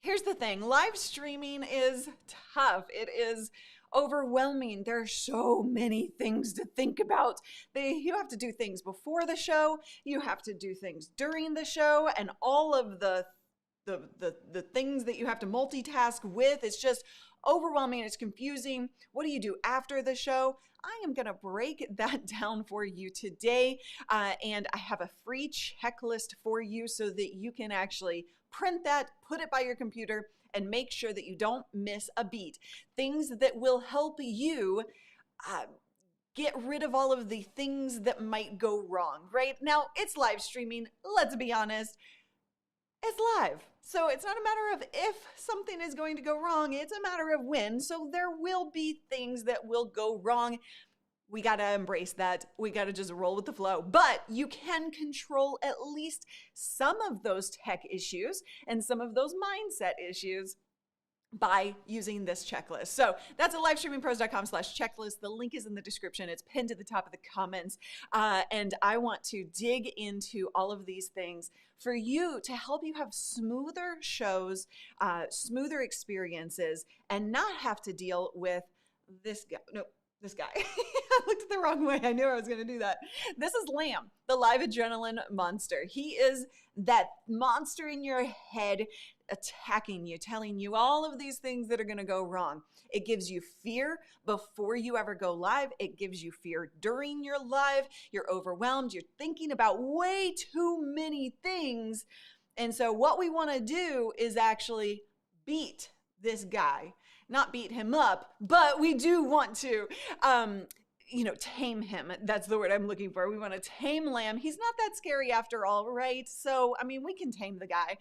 Here's the thing, live streaming is tough. It is overwhelming. There are so many things to think about. You have to do things before the show, you have to do things during the show, and all of the things that you have to multitask with. It's just overwhelming. It's confusing. What do you do after the show? I am going to break that down for you today. And I have a free checklist for you so that you can actually print that, put it by your computer, and make sure that you don't miss a beat. Things that will help you get rid of all of the things that might go wrong, right? Now, it's live streaming. Let's be honest. It's live. So it's not a matter of if something is going to go wrong, it's a matter of when. So there will be things that will go wrong. We got to embrace that. We got to just roll with the flow. But you can control at least some of those tech issues and some of those mindset issues by using this checklist. So that's at livestreamingpros.com/checklist. The link is in the description. It's pinned to the top of the comments. And I want to dig into all of these things for you to help you have smoother shows, smoother experiences, and not have to deal with this guy. No, this guy. I looked the wrong way. I knew I was going to do that. This is Lamb, the live adrenaline monster. He is that monster in your head attacking you, telling you all of these things that are going to go wrong. It gives you fear before you ever go live. It gives you fear during your live. You're overwhelmed. You're thinking about way too many things. And so what we want to do is actually beat this guy. Not beat him up, but we do want to, tame him. That's the word I'm looking for. We want to tame Lamb. He's not that scary after all, right? So, we can tame the guy.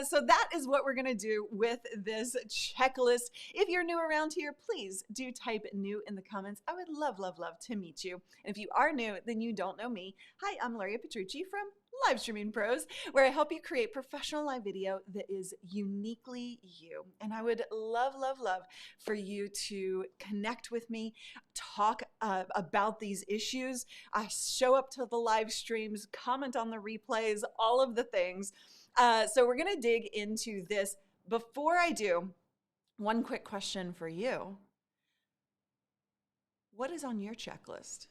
So that is what we're going to do with this checklist. If you're new around here, please do type new in the comments. I would love, love, love to meet you. And if you are new, then you don't know me. Hi, I'm Laria Petrucci from Live Streaming Pros, where I help you create professional live video that is uniquely you. And I would love, love, love for you to connect with me, talk about these issues, show up to the live streams, comment on the replays, all of the things. So we're going to dig into this. Before I do, one quick question for you. What is on your checklist?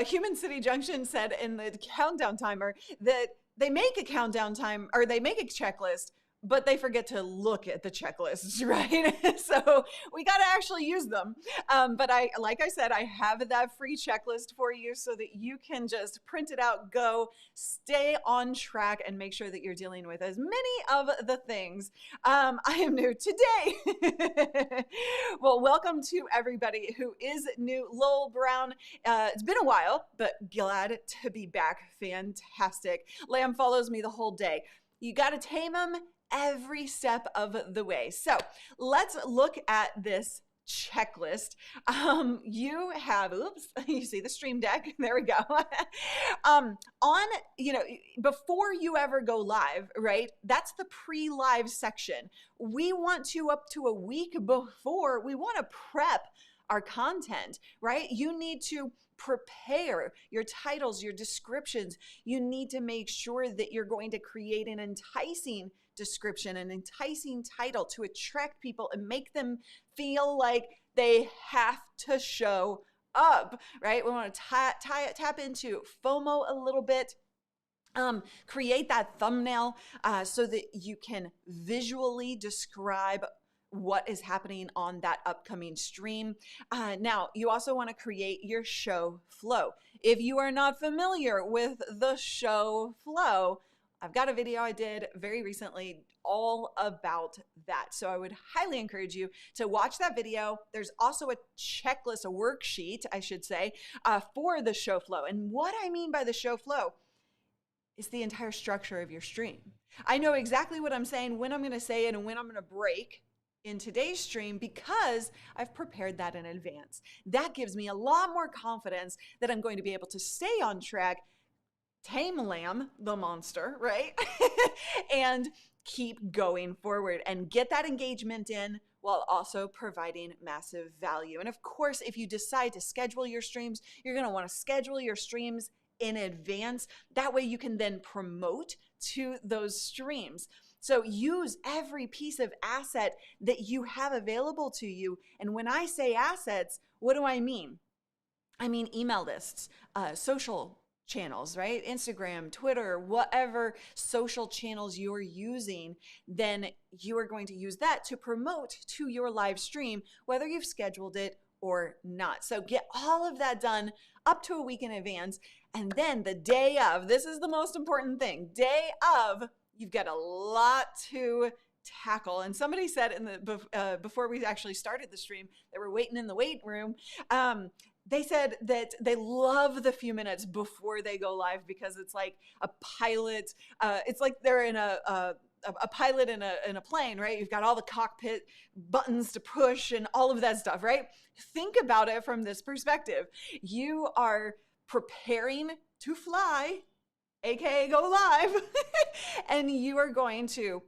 Human City Junction said in the countdown timer that they make a countdown time, or they make a checklist, but they forget to look at the checklists, right? So we got to actually use them. But like I said, I have that free checklist for you so that you can just print it out, go, stay on track, and make sure that you're dealing with as many of the things. I am new today. Well, welcome to everybody who is new. Lowell Brown, it's been a while, but glad to be back. Fantastic. Lamb follows me the whole day. You got to tame him every step of the way. So let's look at this checklist. You have, you see the Stream Deck. There we go. Before you ever go live, right? That's the pre-live section. We want to, up to a week before, we want to prep our content, right? You need to prepare your titles, your descriptions. You need to make sure that you're going to create an enticing description, an enticing title to attract people and make them feel like they have to show up, right? We want to tap into FOMO a little bit. Create that thumbnail so that you can visually describe what is happening on that upcoming stream. Now, you also want to create your show flow. If you are not familiar with the show flow, I've got a video I did very recently all about that. So I would highly encourage you to watch that video. There's also a checklist, a worksheet, I should say, for the show flow. And what I mean by the show flow is the entire structure of your stream. I know exactly what I'm saying, when I'm going to say it, and when I'm going to break in today's stream because I've prepared that in advance. That gives me a lot more confidence that I'm going to be able to stay on track, tame Lamb, the monster, right? And keep going forward and get that engagement in while also providing massive value. And of course, if you decide to schedule your streams, you're going to want to schedule your streams in advance. That way you can then promote to those streams. So use every piece of asset that you have available to you. And when I say assets, what do I mean? I mean email lists, social channels, right? Instagram, Twitter, whatever social channels you're using, then you are going to use that to promote to your live stream, whether you've scheduled it or not. So get all of that done up to a week in advance. And then the day of, this is the most important thing, day of, you've got a lot to tackle. And somebody said in the before we actually started the stream, they were waiting in the wait room. They said that they love the few minutes before they go live because it's like a pilot. It's like they're in a pilot in a plane, right? You've got all the cockpit buttons to push and all of that stuff, right? Think about it from this perspective. You are preparing to fly, aka go live, and you are going to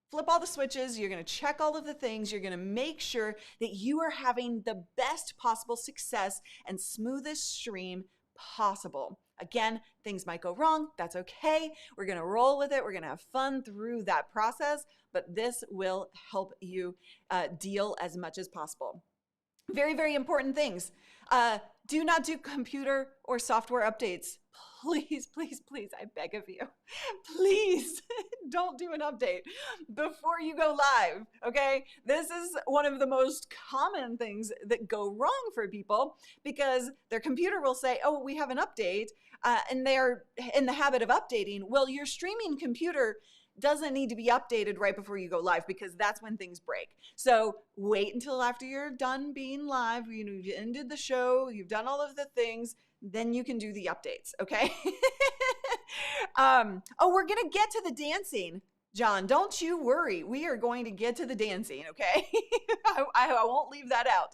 flip all the switches, you're going to check all of the things, you're going to make sure that you are having the best possible success and smoothest stream possible. Again, things might go wrong. That's okay. We're going to roll with it. We're going to have fun through that process, but this will help you deal as much as possible. Very, very important things. Do not do computer or software updates. Please, please, please, I beg of you, please don't do an update before you go live, okay? This is one of the most common things that go wrong for people because their computer will say, oh, we have an update, and they're in the habit of updating. Well, your streaming computer doesn't need to be updated right before you go live because that's when things break. So wait until after you're done being live, you've ended the show, you've done all of the things, then you can do the updates, okay? Oh, we're gonna get to the dancing. John, don't you worry. We are going to get to the dancing, okay? I won't leave that out.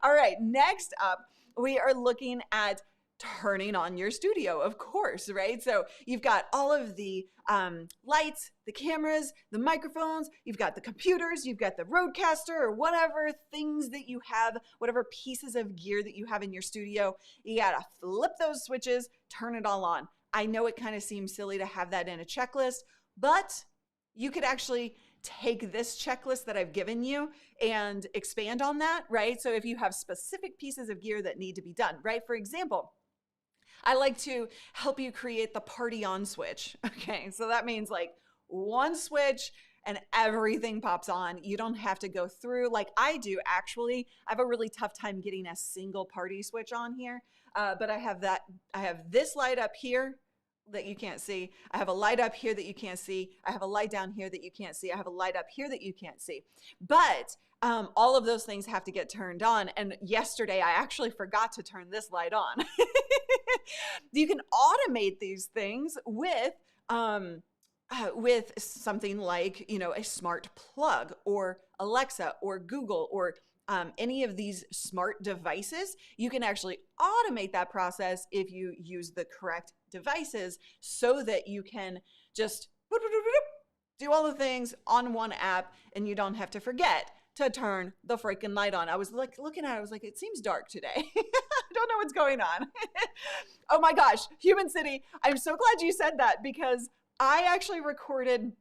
All right, next up, we are looking at turning on your studio, of course, right? So you've got all of the lights, the cameras, the microphones, you've got the computers, you've got the Rodecaster or whatever things that you have, whatever pieces of gear that you have in your studio. You gotta flip those switches, turn it all on. I know it kind of seems silly to have that in a checklist, but you could actually take this checklist that I've given you and expand on that, right? So if you have specific pieces of gear that need to be done, right? For example, I like to help you create the party on switch. Okay, so that means like one switch and everything pops on. You don't have to go through like I do actually. I have a really tough time getting a single party switch on here, but I have this light up here that you can't see. I have a light up here that you can't see. I have a light down here that you can't see. I have a light up here that you can't see. But all of those things have to get turned on. And yesterday I actually forgot to turn this light on. You can automate these things with something like, a smart plug or Alexa or Google or any of these smart devices. You can actually automate that process if you use the correct devices so that you can just do all the things on one app and you don't have to forget to turn the freaking light on. I was like looking at it, I was like, it seems dark today. I don't know what's going on. Oh my gosh, Human City, I'm so glad you said that because I actually recorded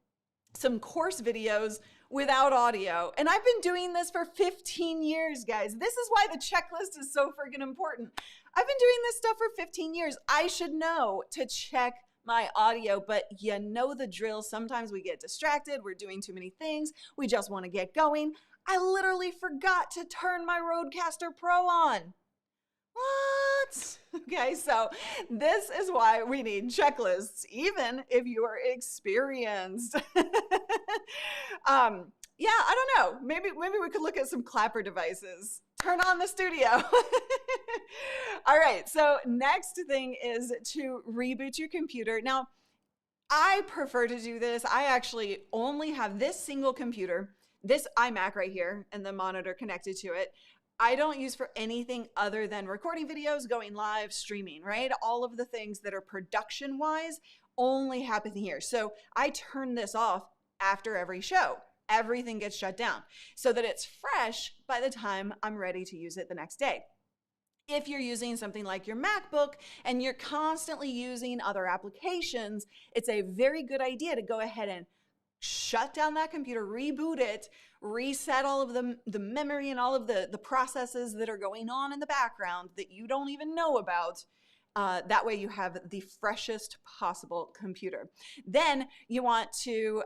some course videos without audio. And I've been doing this for 15 years, guys. This is why the checklist is so freaking important. I've been doing this stuff for 15 years. I should know to check my audio, but you know the drill. Sometimes we get distracted. We're doing too many things. We just want to get going. I literally forgot to turn my Rodecaster Pro on. What? Okay, so this is why we need checklists, even if you are experienced. Yeah, I don't know. Maybe we could look at some clapper devices. Turn on the studio. All right, so next thing is to reboot your computer. Now, I prefer to do this. I actually only have this single computer, this iMac right here, and the monitor connected to it. I don't use for anything other than recording videos, going live, streaming, right? All of the things that are production-wise only happen here. So I turn this off after every show. Everything gets shut down so that it's fresh by the time I'm ready to use it the next day. If you're using something like your MacBook and you're constantly using other applications, it's a very good idea to go ahead and shut down that computer, reboot it, reset all of the memory and all of the processes that are going on in the background that you don't even know about. That way you have the freshest possible computer. Then you want to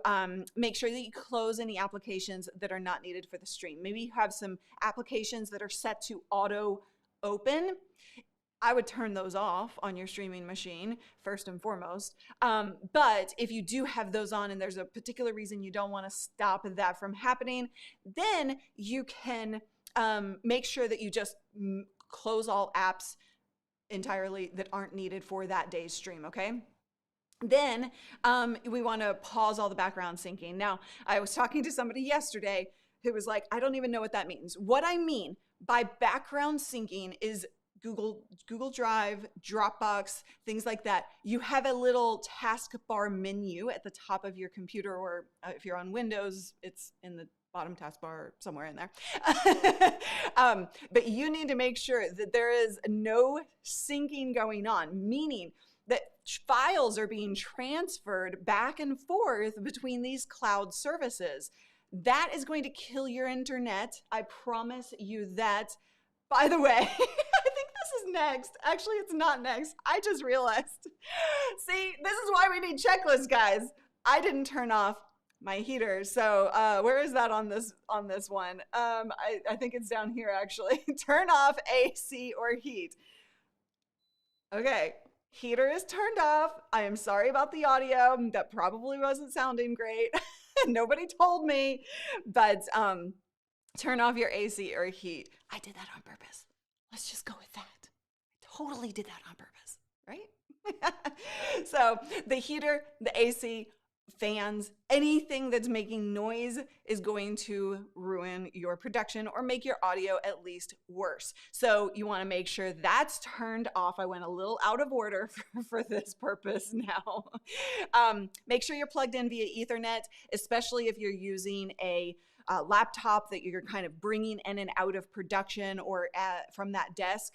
make sure that you close any applications that are not needed for the stream. Maybe you have some applications that are set to auto open. I would turn those off on your streaming machine first and foremost. But if you do have those on and there's a particular reason you don't want to stop that from happening, then you can make sure that you just close all apps entirely that aren't needed for that day's stream, okay? Then we want to pause all the background syncing. Now, I was talking to somebody yesterday who was like, I don't even know what that means. What I mean by background syncing is Google Drive, Dropbox, things like that. You have a little taskbar menu at the top of your computer, or if you're on Windows, it's in the bottom taskbar somewhere in there. But you need to make sure that there is no syncing going on, meaning that files are being transferred back and forth between these cloud services. That is going to kill your internet. I promise you that. By the way, I think this is next. Actually, it's not next. I just realized. See, this is why we need checklists, guys. I didn't turn off my heater. So where is that on this one? I think it's down here, actually. Turn off AC or heat. Okay, heater is turned off. I am sorry about the audio. That probably wasn't sounding great. Nobody told me, but turn off your AC or heat. I did that on purpose. Let's just go with that. I totally did that on purpose, right? So the heater, the AC, fans, anything that's making noise is going to ruin your production or make your audio at least worse. So you want to make sure that's turned off. I went a little out of order for this purpose now. Make sure you're plugged in via Ethernet, especially if you're using a laptop that you're kind of bringing in and out of production or from that desk.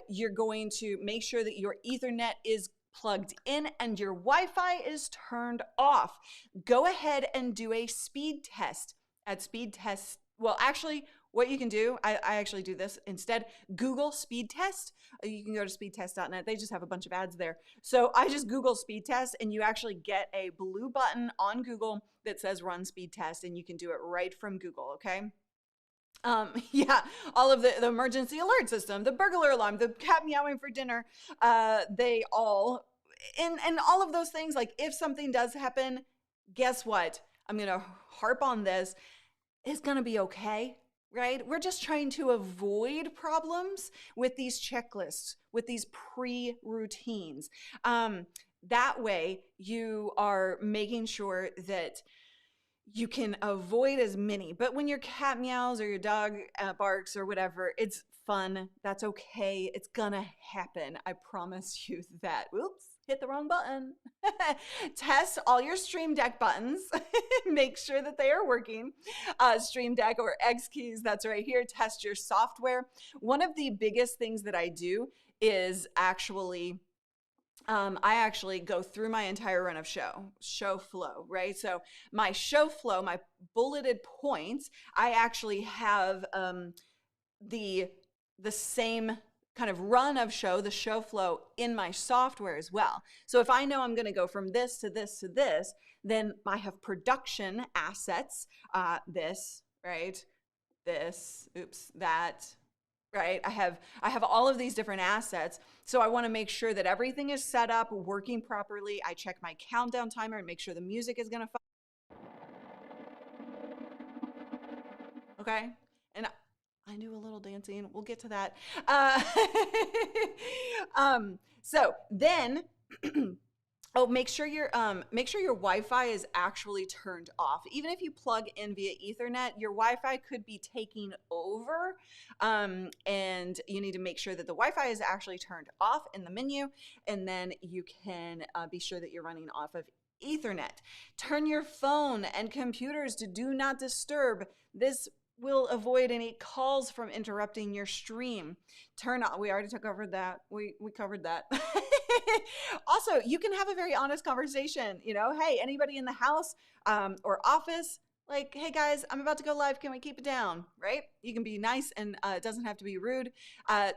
You're going to make sure that your Ethernet is plugged in and your Wi-Fi is turned off. Go ahead and do a speed test. At speed test, well, actually, what you can do, I actually do this instead. Google speed test. You can go to speedtest.net. They just have a bunch of ads there. So I just Google speed test, and you actually get a blue button on Google that says run speed test, and you can do it right from Google, okay? Yeah, all of the emergency alert system, the burglar alarm, the cat meowing for dinner, they all, and all of those things, like if something does happen, guess what? I'm going to harp on this. It's going to be okay, right? We're just trying to avoid problems with these checklists, with these pre-routines. That way you are making sure that you can avoid as many. But when your cat meows or your dog barks or whatever, it's fun. That's okay. It's gonna happen. I promise you that. Oops, hit the wrong button. Test all your Stream Deck buttons. Make sure that they are working. Stream Deck or X keys, that's right here. Test your software. One of the biggest things that I do is actually I actually go through my entire run of show flow, right? So my show flow, my bulleted points, I actually have the same kind of run of the show flow in my software as well. So if I know I'm going to go from this to this to this, then I have production assets, this, right? This, oops, that, right? I have all of these different assets. So I want to make sure that everything is set up, working properly. I check my countdown timer and make sure the music is going to okay? And I do a little dancing. We'll get to that. So then oh, make sure your Wi-Fi is actually turned off. Even if you plug in via Ethernet, your Wi-Fi could be taking over, and you need to make sure that the Wi-Fi is actually turned off in the menu, and then you can be sure that you're running off of Ethernet. Turn your phone and computers to do not disturb. This will avoid any calls from interrupting your stream. Turn on, we already covered that. We covered that. Also, you can have a very honest conversation. Hey, anybody in the house or office, like, hey guys, I'm about to go live. Can we keep it down? Right? You can be nice and it doesn't have to be rude.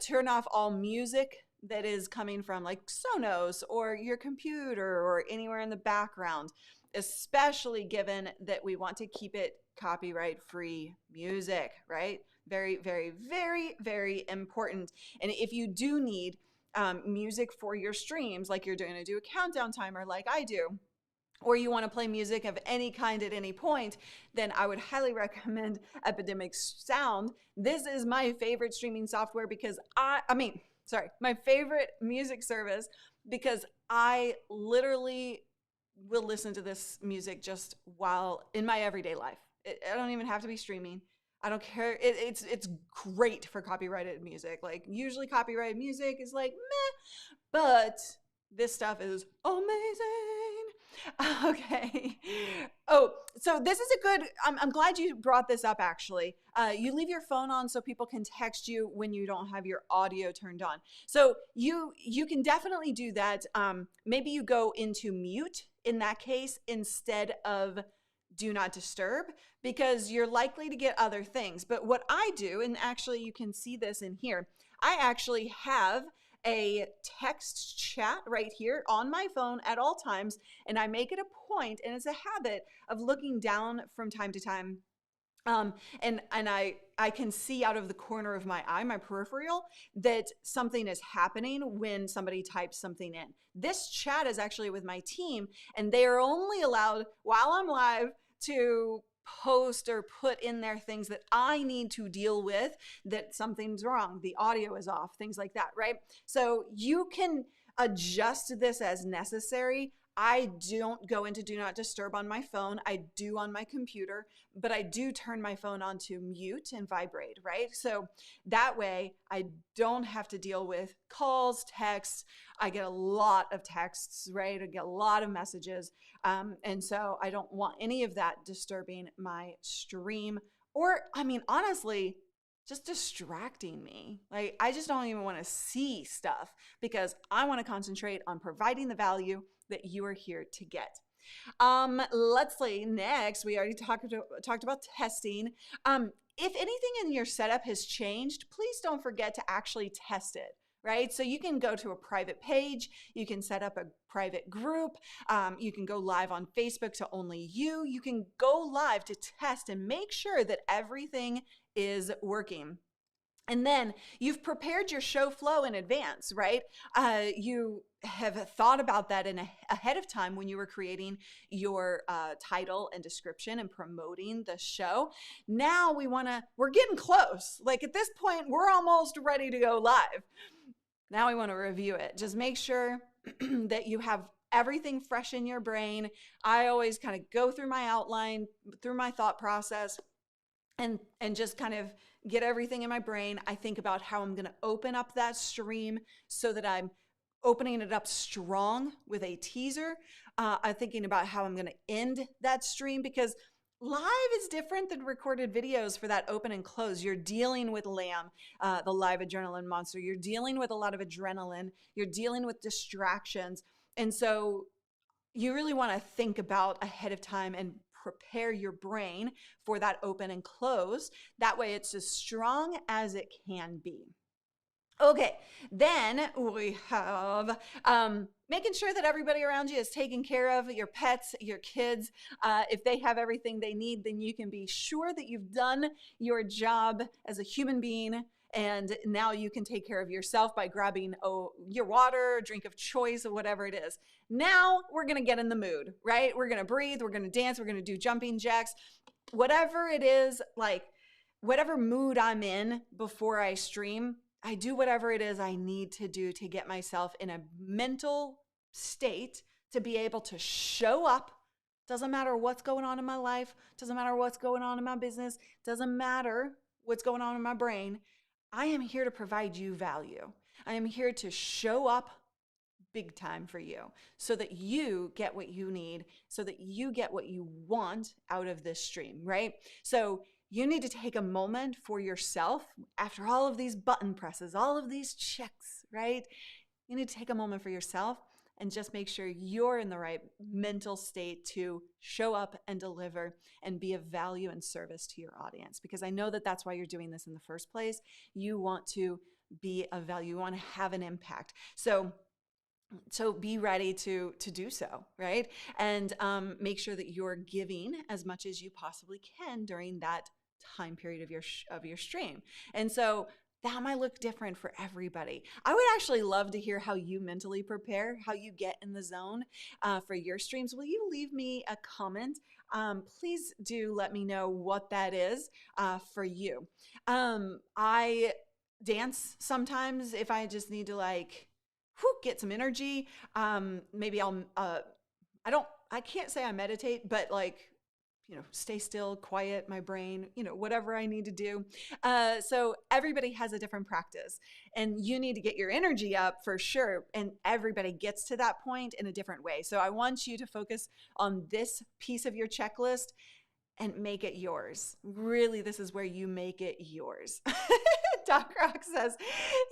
Turn off all music that is coming from like Sonos or your computer or anywhere in the background, especially given that we want to keep it copyright free music, right? Very, very, very, very important. And if you do need music for your streams, like you're going to do a countdown timer like I do, or you want to play music of any kind at any point, then I would highly recommend Epidemic Sound. This is my favorite streaming software because my favorite music service, because I literally will listen to this music just while in my everyday life. I don't even have to be streaming. I don't care. It's great for copyrighted music. Like usually copyrighted music is like meh, but this stuff is amazing. Okay. Oh, so this is a good, I'm glad you brought this up actually. You leave your phone on so people can text you when you don't have your audio turned on. So you can definitely do that. Maybe you go into mute in that case instead of do not disturb, because you're likely to get other things. But what I do, and actually you can see this in here, I actually have a text chat right here on my phone at all times, and I make it a point, and it's a habit of looking down from time to time. And I can see out of the corner of my eye, my peripheral, that something is happening when somebody types something in. This chat is actually with my team, and they are only allowed while I'm live to post or put in there things that I need to deal with, that something's wrong, the audio is off, things like that, right? So you can adjust this as necessary. I don't go into do not disturb on my phone. I do on my computer, but I do turn my phone on to mute and vibrate, right? So that way I don't have to deal with calls, texts. I get a lot of texts, right? I get a lot of messages. And so I don't want any of that disturbing my stream, or, honestly, just distracting me. Like, I just don't even want to see stuff because I want to concentrate on providing the value that you are here to get. Let's see. Next, we already talked about testing. If anything in your setup has changed, please don't forget to actually test it. Right? So you can go to a private page, you can set up a private group, you can go live on Facebook to only you can go live to test and make sure that everything is working. And then you've prepared your show flow in advance, right? You have thought about that ahead of time when you were creating your title and description and promoting the show. Now we're getting close. Like at this point, we're almost ready to go live. Now we want to review it. Just make sure that you have everything fresh in your brain. I always kind of go through my outline, through my thought process, and just kind of get everything in my brain. I think about how I'm going to open up that stream so that I'm opening it up strong with a teaser. I'm thinking about how I'm going to end that stream, because live is different than recorded videos for that open and close. You're dealing with LAM, the live adrenaline monster. You're dealing with a lot of adrenaline. You're dealing with distractions. And so you really want to think about ahead of time and prepare your brain for that open and close. That way it's as strong as it can be. Okay, then we have making sure that everybody around you is taken care of, your pets, your kids. If they have everything they need, then you can be sure that you've done your job as a human being. And now you can take care of yourself by grabbing your water, drink of choice, or whatever it is. Now we're going to get in the mood, right? We're going to breathe, we're going to dance, we're going to do jumping jacks, whatever it is, like whatever mood I'm in before I stream. I do whatever it is I need to do to get myself in a mental state to be able to show up. Doesn't matter what's going on in my life. Doesn't matter what's going on in my business. Doesn't matter what's going on in my brain. I am here to provide you value. I am here to show up big time for you so that you get what you need, so that you get what you want out of this stream, right? So you need to take a moment for yourself after all of these button presses, all of these checks, right? You need to take a moment for yourself and just make sure you're in the right mental state to show up and deliver and be of value and service to your audience. Because I know that that's why you're doing this in the first place. You want to be of value. You want to have an impact. So be ready to do so, right? And make sure that you're giving as much as you possibly can during that time period of your stream. And so that might look different for everybody. I would actually love to hear how you mentally prepare, how you get in the zone for your streams. Will you leave me a comment? Please do let me know what that is for you. I dance sometimes if I just need to get some energy. Maybe I can't say I meditate, but stay still, quiet my brain, whatever I need to do. So everybody has a different practice, and you need to get your energy up for sure. And everybody gets to that point in a different way. So I want you to focus on this piece of your checklist and make it yours. Really, this is where you make it yours. Doc Rock says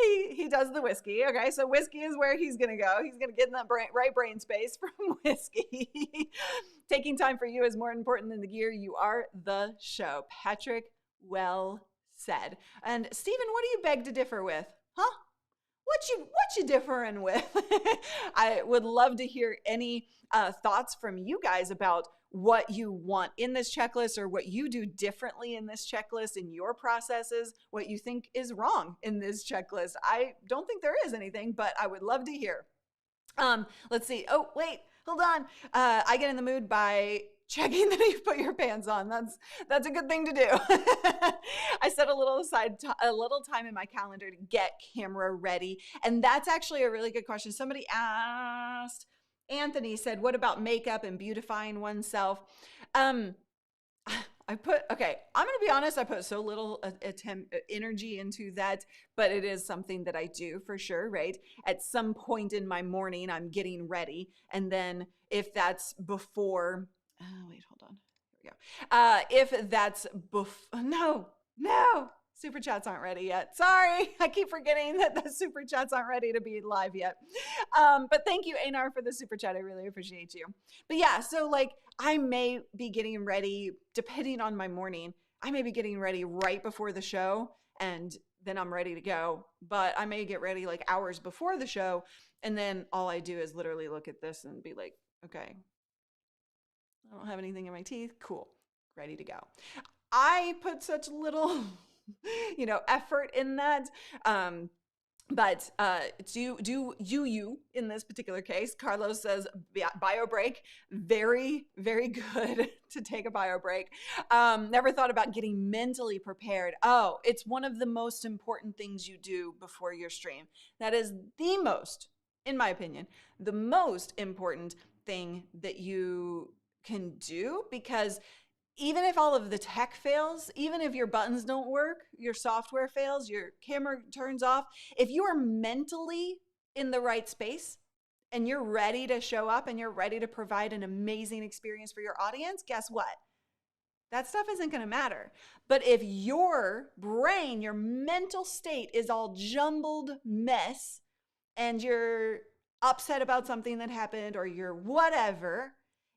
he does the whiskey. Okay, so whiskey is where he's going to go. He's going to get in that right brain space from whiskey. Taking time for you is more important than the gear. You are the show. Patrick, well said. And Stephen, what do you beg to differ with? Huh? What you differing with? I would love to hear any thoughts from you guys about what you want in this checklist, or what you do differently in this checklist in your processes, what you think is wrong in this checklist. I don't think there is anything, but I would love to hear. Let's see. Oh, wait, hold on. I get in the mood by checking that you put your pants on. That's a good thing to do. I set a little time in my calendar to get camera ready. And that's actually a really good question. Somebody asked, Anthony said, what about makeup and beautifying oneself? I'm going to be honest, I put so little energy into that, but it is something that I do for sure, right? At some point in my morning, I'm getting ready. And then if that's before, wait, hold on. Here we go. If that's no, super chats aren't ready yet. Sorry, I keep forgetting that the super chats aren't ready to be live yet. But thank you, Einar, for the super chat. I really appreciate you. But yeah, so I may be getting ready, depending on my morning, I may be getting ready right before the show, and then I'm ready to go. But I may get ready hours before the show, and then all I do is literally look at this and be like, okay, I don't have anything in my teeth. Cool, ready to go. I put such little effort in that. But do you in this particular case. Carlos says bio break, very, very good to take a bio break. Never thought about getting mentally prepared. Oh, it's one of the most important things you do before your stream. That is the most, in my opinion, the most important thing that you can do, because even if all of the tech fails, even if your buttons don't work, your software fails, your camera turns off, if you are mentally in the right space and you're ready to show up and you're ready to provide an amazing experience for your audience, guess what? That stuff isn't going to matter. But if your brain, your mental state is all jumbled mess, and you're upset about something that happened, or you're whatever,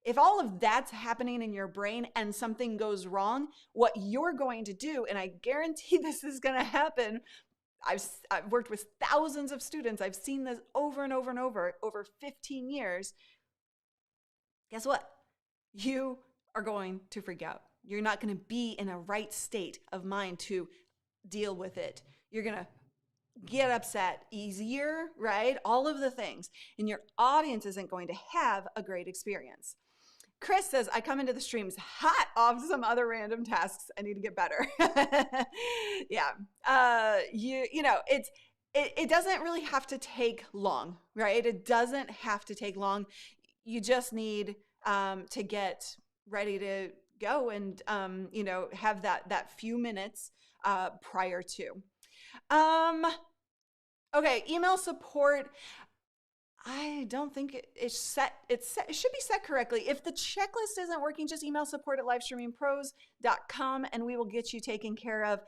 if all of that's happening in your brain and something goes wrong, what you're going to do, and I guarantee this is going to happen, I've worked with thousands of students. I've seen this over and over and over 15 years. Guess what? You are going to freak out. You're not going to be in a right state of mind to deal with it. You're going to get upset easier, right? All of the things. And your audience isn't going to have a great experience. Chris says, I come into the streams hot off some other random tasks. I need to get better. Yeah. It doesn't really have to take long, right? It doesn't have to take long. You just need to get ready to go and, have that few minutes prior to. Okay, email support. I don't think it's set. It should be set correctly. If the checklist isn't working, just email support@livestreamingpros.com and we will get you taken care of.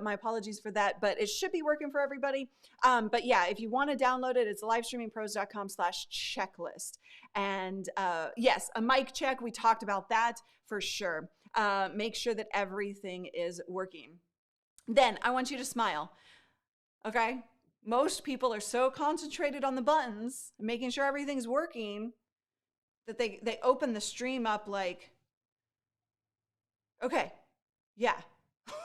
My apologies for that, but it should be working for everybody. But yeah, if you want to download it, it's livestreamingpros.com/checklist. And yes, a mic check. We talked about that for sure. Make sure that everything is working. Then I want you to smile. Okay? Most people are so concentrated on the buttons, making sure everything's working, that they open the stream up like, okay, yeah.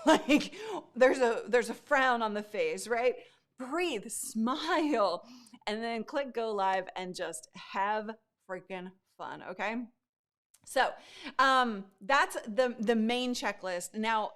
Like there's a frown on the face, right? Breathe, smile, and then click go live and just have freaking fun, okay? So that's the main checklist. Now,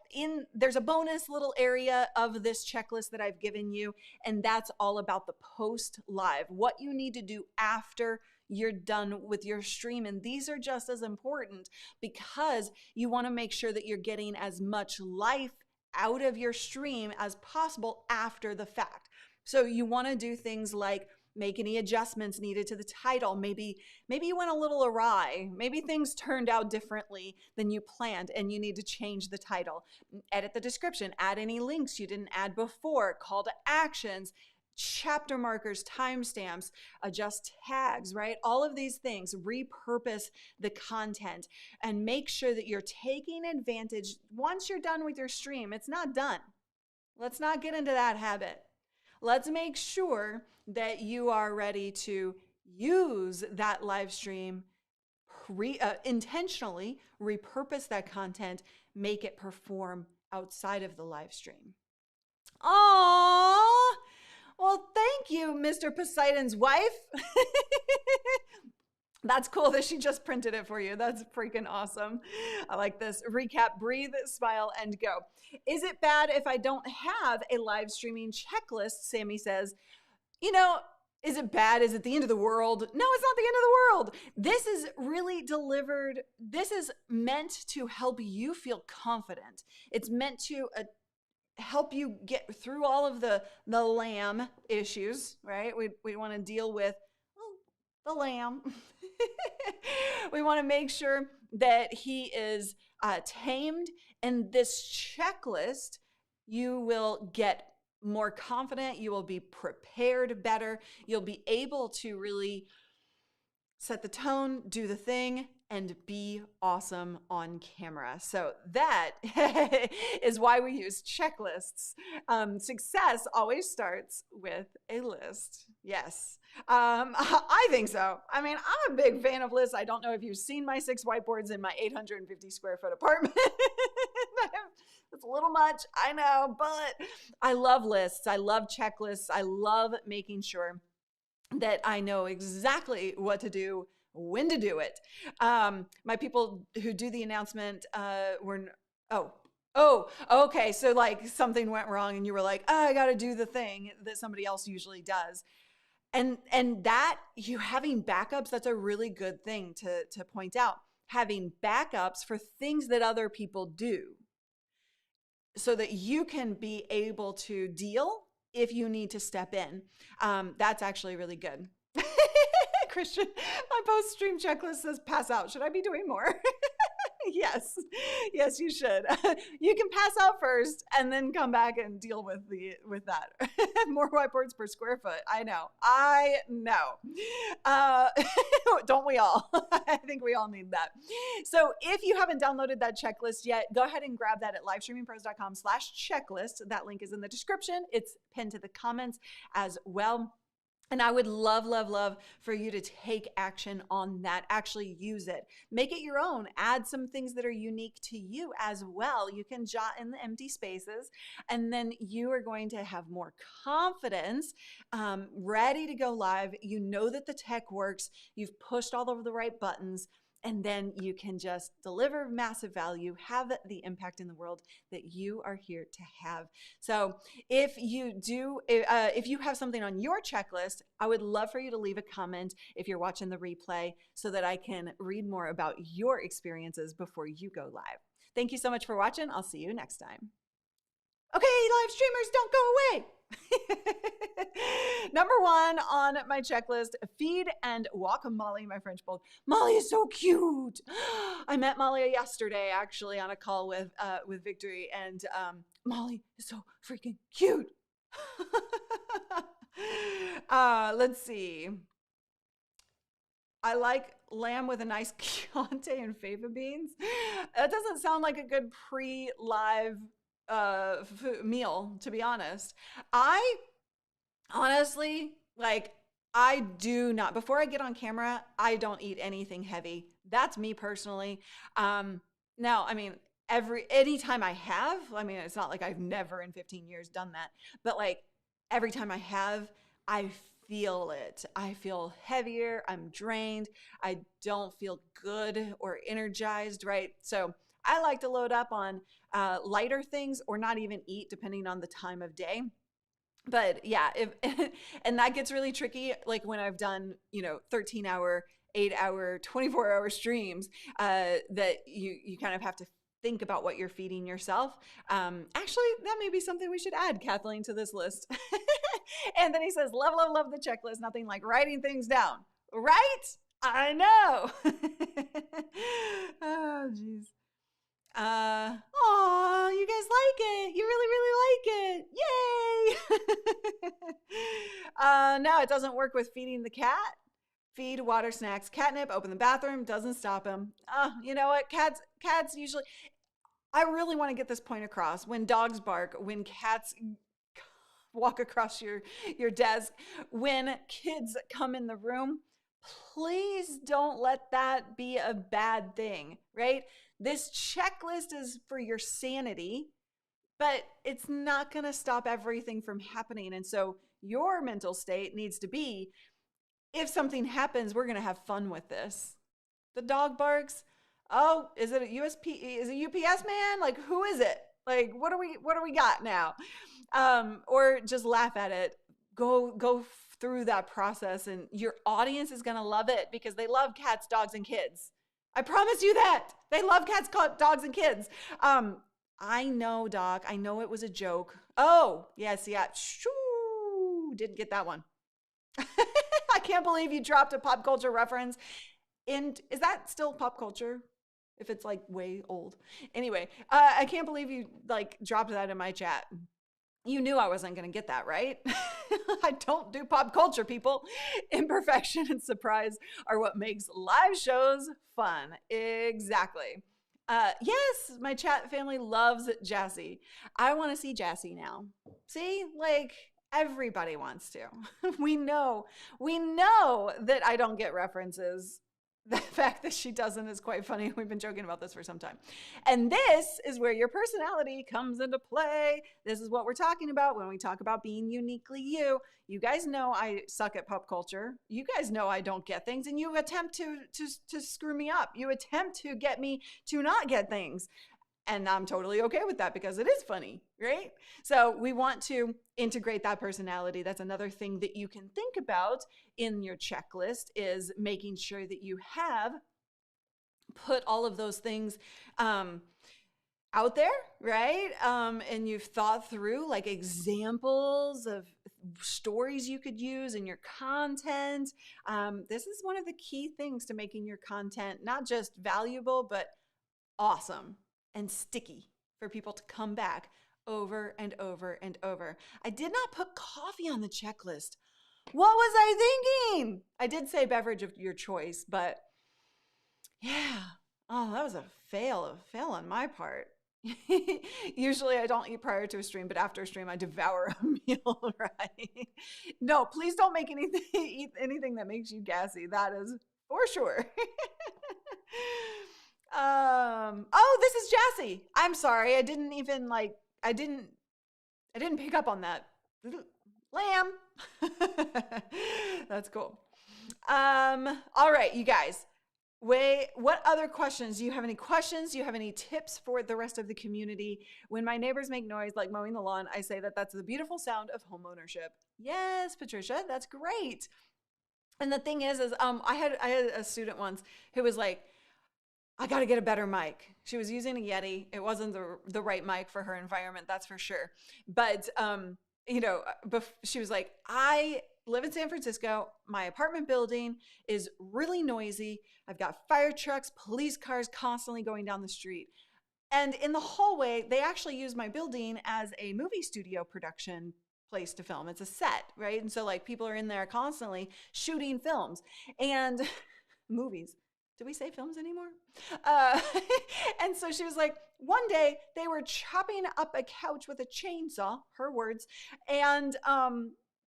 there's a bonus little area of this checklist that I've given you, and that's all about the post live, what you need to do after you're done with your stream. And these are just as important because you want to make sure that you're getting as much life out of your stream as possible after the fact. So you want to do things like make any adjustments needed to the title. Maybe you went a little awry. Maybe things turned out differently than you planned and you need to change the title. Edit the description, add any links you didn't add before, call to actions, chapter markers, timestamps, adjust tags, right? All of these things, repurpose the content and make sure that you're taking advantage. Once you're done with your stream, it's not done. Let's not get into that habit. Let's make sure that you are ready to use that live stream, intentionally repurpose that content, make it perform outside of the live stream. Aww. Well, thank you, Mr. Poseidon's wife. That's cool that she just printed it for you. That's freaking awesome. I like this. Recap, breathe, smile, and go. Is it bad if I don't have a live streaming checklist? Sammy says, is it bad? Is it the end of the world? No, it's not the end of the world. This is really delivered. This is meant to help you feel confident. It's meant to help you get through all of the lamb issues, right? We want to deal with the lamb. We want to make sure that he is tamed. And this checklist, you will get more confident. You will be prepared better. You'll be able to really set the tone, do the thing, and be awesome on camera. So that is why we use checklists. Success always starts with a list. Yes. I think so. I mean, I'm a big fan of lists. I don't know if you've seen my 6 whiteboards in my 850 square foot apartment. It's a little much, I know, but I love lists. I love checklists. I love making sure that I know exactly what to do, when to do it. My people who do the announcement okay. So like something went wrong and you were like, I got to do the thing that somebody else usually does. And that you having backups, that's a really good thing to point out. Having backups for things that other people do so that you can be able to deal if you need to step in. That's actually really good. Christian, my post-stream checklist says pass out. Should I be doing more? Yes, you should. You can pass out first and then come back and deal with that. More whiteboards per square foot. I know. Don't we all? I think we all need that. So if you haven't downloaded that checklist yet, go ahead and grab that at livestreamingpros.com/checklist. That link is in the description. It's pinned to the comments as well. And I would love, love, love for you to take action on that. Actually use it. Make it your own. Add some things that are unique to you as well. You can jot in the empty spaces, and then you are going to have more confidence, ready to go live. You know that the tech works. You've pushed all of the right buttons. And then you can just deliver massive value, have the impact in the world that you are here to have. So if you have something on your checklist, I would love for you to leave a comment if you're watching the replay so that I can read more about your experiences before you go live. Thank you so much for watching. I'll see you next time. Okay, live streamers, don't go away. Number 1 on my checklist, feed and walk Molly, my French bulldog. Molly is so cute. I met Molly yesterday, actually, on a call with Victory, and Molly is so freaking cute. Let's see. I like lamb with a nice Chianti and fava beans. That doesn't sound like a good pre-live meal, to be honest. I honestly, like, I do not, before I get on camera, I don't eat anything heavy. That's me personally. Now, I mean, anytime I have, I mean, it's not like I've never in 15 years done that, but like every time I have, I feel it. I feel heavier. I'm drained. I don't feel good or energized, right? So I like to load up on lighter things or not even eat, depending on the time of day. But yeah, and that gets really tricky. Like when I've done, 13-hour, 8-hour, 24-hour streams, that you kind of have to think about what you're feeding yourself. Actually, that may be something we should add, Kathleen, to this list. And then he says, love, love, love the checklist. Nothing like writing things down, right? I know. Oh, geez. Oh, you guys like it. You really, really like it. Yay. No, it doesn't work with feeding the cat. Feed, water, snacks, catnip, open the bathroom, doesn't stop him. You know what? Cats usually, I really want to get this point across. When dogs bark, when cats walk across your desk, when kids come in the room, please don't let that be a bad thing, right? This checklist is for your sanity, but it's not going to stop everything from happening. And so your mental state needs to be, if something happens, we're going to have fun with this. The dog barks. Oh, is it a USP? Is it UPS man? Like, who is it? Like, what do we got now? Or just laugh at it. Go through that process, and your audience is going to love it because they love cats, dogs, and kids. I promise you that. They love cats, dogs, and kids. I know, Doc. I know it was a joke. Oh, yes, yeah. Shoo, didn't get that one. I can't believe you dropped a pop culture reference. And is that still pop culture? If it's like way old. Anyway, I can't believe you like dropped that in my chat. You knew I wasn't going to get that, right? I don't do pop culture, people. Imperfection and surprise are what makes live shows fun. Exactly. Yes, my chat family loves Jassy. I want to see Jassy now. See, like everybody wants to. We know that I don't get references. The fact that she doesn't is quite funny. We've been joking about this for some time. And this is where your personality comes into play. This is what we're talking about when we talk about being uniquely you. You guys know I suck at pop culture. You guys know I don't get things, and you attempt to screw me up. You attempt to get me to not get things. And I'm totally okay with that because it is funny, right? So we want to integrate that personality. That's another thing that you can think about in your checklist, is making sure that you have put all of those things out there, right? And you've thought through like examples of stories you could use in your content. This is one of the key things to making your content not just valuable, but awesome and sticky for people to come back over and over and over. I did not put coffee on the checklist. What was I thinking? I did say beverage of your choice, but yeah. Oh, that was a fail on my part. Usually I don't eat prior to a stream, but after a stream I devour a meal, right? No, please don't make eat anything that makes you gassy. That is for sure. Oh, this is Jassy. I'm sorry. I didn't pick up on that. Lamb. That's cool. All right, you guys. What other questions? Do you have any questions? Do you have any tips for the rest of the community? When my neighbors make noise like mowing the lawn, I say that that's the beautiful sound of home ownership. Yes, Patricia, that's great. And the thing is I had a student once who was like, I got to get a better mic. She was using a Yeti. It wasn't the right mic for her environment, that's for sure. But, she was like, I live in San Francisco. My apartment building is really noisy. I've got fire trucks, police cars constantly going down the street. And in the hallway, they actually use my building as a movie studio production place to film. It's a set, right? And so like people are in there constantly shooting films and movies. Do we say films anymore? And so she was like, one day they were chopping up a couch with a chainsaw, her words, and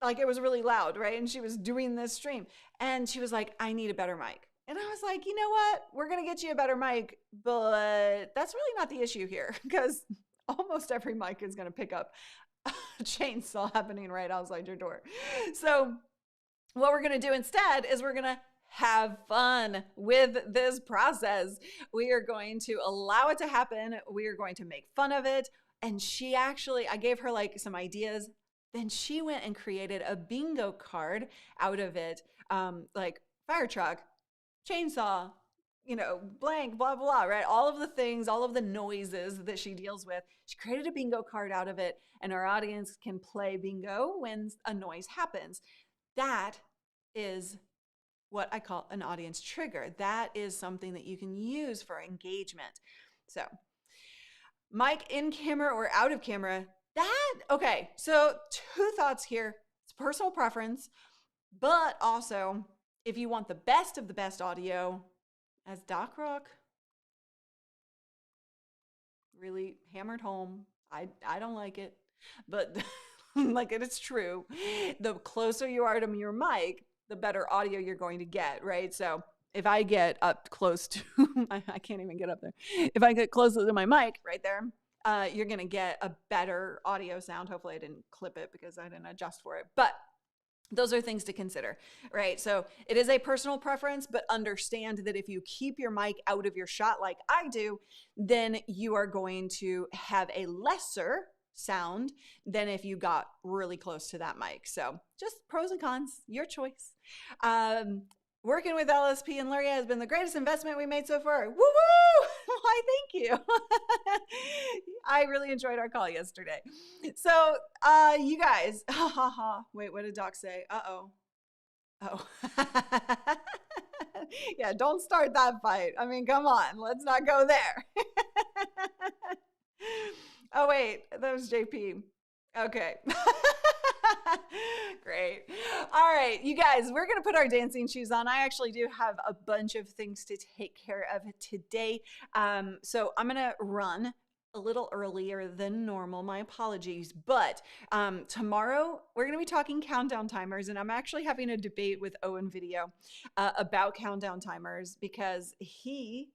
like it was really loud, right? And she was doing this stream, and she was like, I need a better mic. And I was like, you know what? We're going to get you a better mic, but that's really not the issue here, because almost every mic is going to pick up a chainsaw happening right outside your door. So what we're going to do instead is we're going to have fun with this process. We are going to allow it to happen. We are going to make fun of it. And I gave her like some ideas. Then she went and created a bingo card out of it, like fire truck, chainsaw, blank, blah, blah, right? All of the things, all of the noises that she deals with. She created a bingo card out of it, and our audience can play bingo when a noise happens. That is what I call an audience trigger. That is something that you can use for engagement. So, mic in camera or out of camera, okay, so 2 thoughts here. It's personal preference, but also if you want the best of the best audio, as Doc Rock really hammered home, I don't like it, but like it's true. The closer you are to your mic, the better audio you're going to get, right? So if I get up close to, I can't even get up there. If I get close to my mic right there, you're going to get a better audio sound. Hopefully I didn't clip it because I didn't adjust for it, but those are things to consider, right? So it is a personal preference, but understand that if you keep your mic out of your shot like I do, then you are going to have a lesser sound than if you got really close to that mic. So just pros and cons, your choice. Working with LSP and Luria has been the greatest investment we made so far. Woo woo! Why, thank you. I really enjoyed our call yesterday. So, you guys, wait, what did Doc say? Oh. Yeah, don't start that fight. I mean, come on, let's not go there. Oh, wait, that was JP. Okay. Great. All right, you guys, we're going to put our dancing shoes on. I actually do have a bunch of things to take care of today. So I'm going to run a little earlier than normal. My apologies. But tomorrow we're going to be talking countdown timers, and I'm actually having a debate with Owen Video about countdown timers because he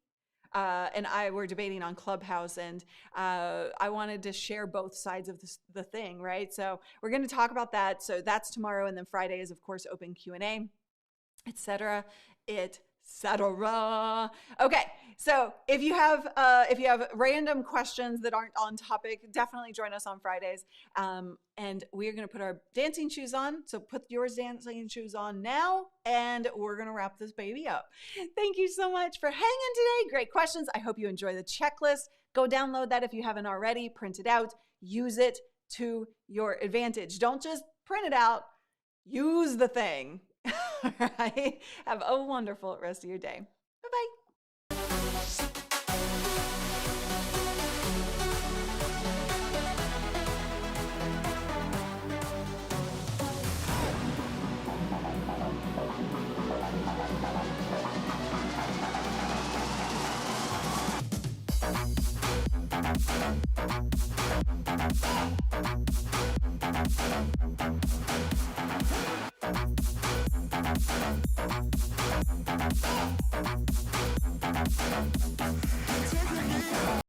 and I were debating on Clubhouse, and I wanted to share both sides of the thing, right? So we're going to talk about that. So that's tomorrow, and then Friday is, of course, open Q&A, etc. Okay, so if you have random questions that aren't on topic, definitely join us on Fridays. And we're going to put our dancing shoes on. So put your dancing shoes on now, and we're going to wrap this baby up. Thank you so much for hanging today. Great questions. I hope you enjoy the checklist. Go download that if you haven't already. Print it out. Use it to your advantage. Don't just print it out. Use the thing. All right. Have a wonderful rest of your day. Bye-bye.